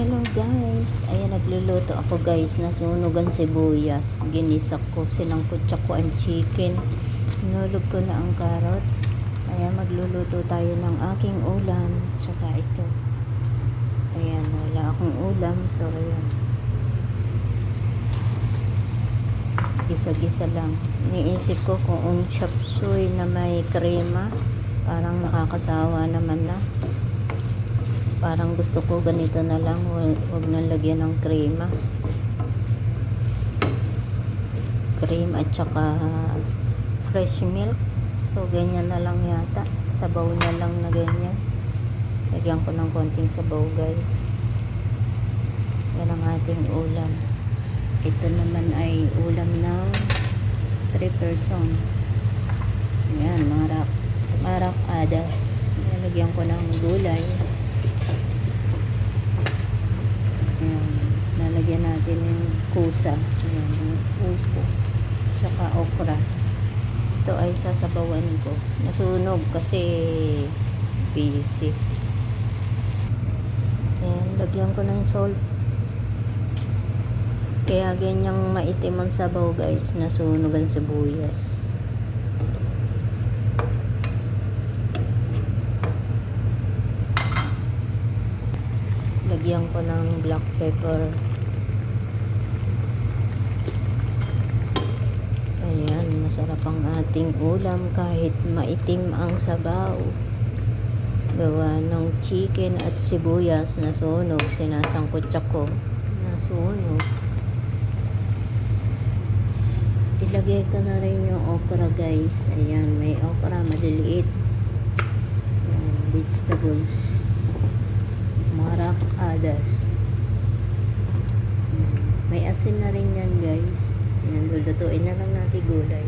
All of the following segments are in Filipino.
Hello guys, ayan nagluluto ako guys, nasunugan sibuyas, ginisak ko, sinangkutsak ko ang chicken, hinulog ko na ang carrots. Ayan, magluluto tayo ng aking ulam, tsaka ito. Ayan, wala akong ulam, so ayan, gisa-gisa lang. Iniisip ko kung chop suey na may krema, parang nakakasawa naman na. Parang gusto ko ganito na lang, huwag nang lagyan ng krema. Cream at saka fresh milk. So ganyan na lang yata. Sabaw na lang na ganyan. Lagyan ko ng konting sabaw guys. Yan ang ating ulam. Ito naman ay ulam ng 3 person. Yan, marak adas. Lagyan ko ng gulay. Nalagyan natin yung kusa, yung upo, tsaka okra. Ito ay sasabawan ko. Nasunog kasi busy. Ayan, lagyan ko ng salt. Kaya ganyang maitim ang sabaw guys, nasunog ang sibuyas. Lagyan ko ng black pepper. Ayan, masarap ang ating ulam kahit maitim ang sabaw. Gawa ng chicken at sibuyas na sunog, sinasangkutsak ko. Nasunog. Ilagay ko na rin yung okra guys. Ayan, may okra maliliit. Ayan, vegetables. Marak adas. May asin na rin yan guys. Yan, lulutuin na lang natin gulay.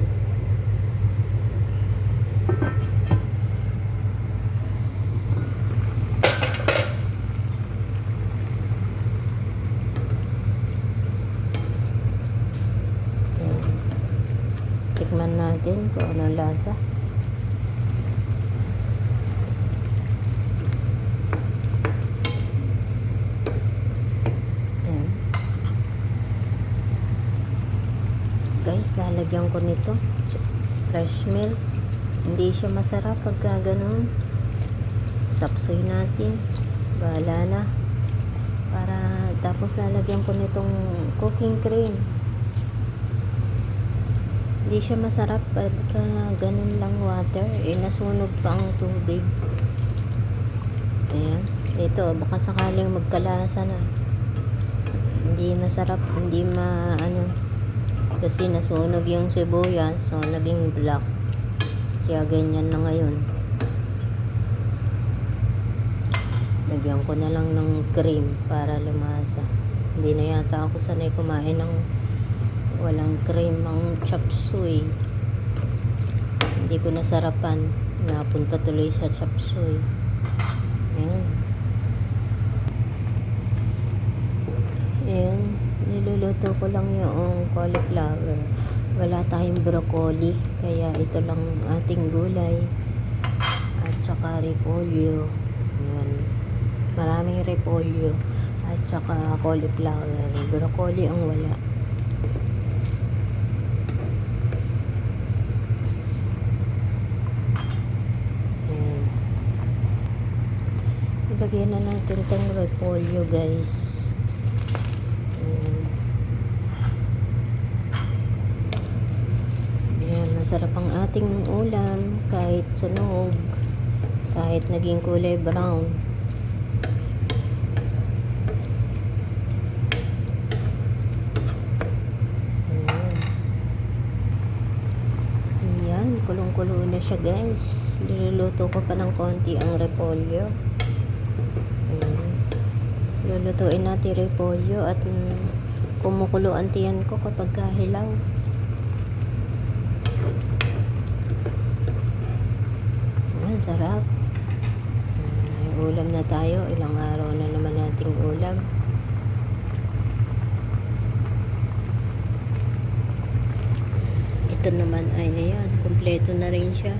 Yan. Tikman natin kung anong lasa. Guys, lalagyan ko nito fresh milk. Hindi siya masarap pagka ganun. Sapsoy natin, bahala na. Tapos lalagyan ko nitong cooking cream. Hindi siya masarap pagka ganun lang water. Nasunog pa ang tubig. Ayan, ito baka sakaling magkalasa na, hindi masarap, hindi kasi nasunog yung sibuyas, so naging black. Kaya ganyan na ngayon. Lagyan ko na lang ng cream para lumasa. Hindi na yata ako sanay kumain ng walang cream ang chop suey. Hindi ko nasarapan. Napunta tuloy sa chop suey. Ayan. Ayan. Niluluto ko lang yung cauliflower. Wala tayong broccoli, kaya ito lang ating gulay at saka repolyo. Ayan. Maraming repolyo at saka cauliflower. Broccoli ang wala. Ayan. Ilagyan na natin itong repolyo guys. Masarap ang ating ulam kahit sunog, kahit naging kulay brown. Ayan, kulong-kulo na siya guys. Niluluto ko pa ng konti ang repolyo. Ayan. Lulutuin natin repolyo at kumukulo ang tiyan ko kapag kahilaw. Sarap. May ulam na tayo. Ilang araw na naman nating ulam. Ito naman ay ayan, kompleto na rin siya.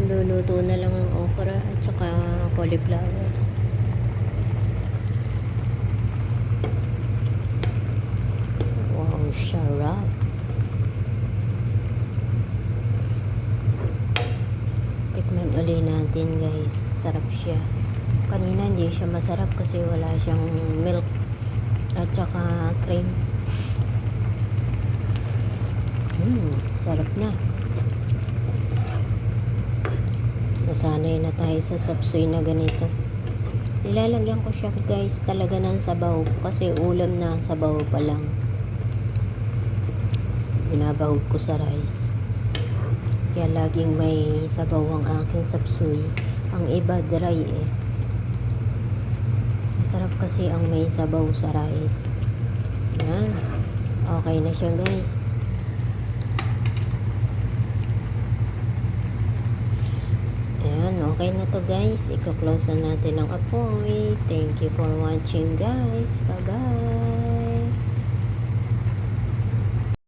Luluto na lang ang okra at saka cauliflower. masarap siya. Kanina hindi siya masarap kasi wala siyang milk at saka cream. Sarap na. Nasanay na tayo sa sapsoy na ganito. Nilalagyan ko siya guys talaga ng sabaw kasi ulam na sabaw pa lang. Binabahog ko sa rice. Kaya laging may sabaw ang aking sapsoy. Ang iba dry eh. Masarap kasi ang may sabaw sa rice. Yan. Okay na siya guys. Ayan, okay na to guys. Ika-close na natin ang apoy. Thank you for watching guys. Bye.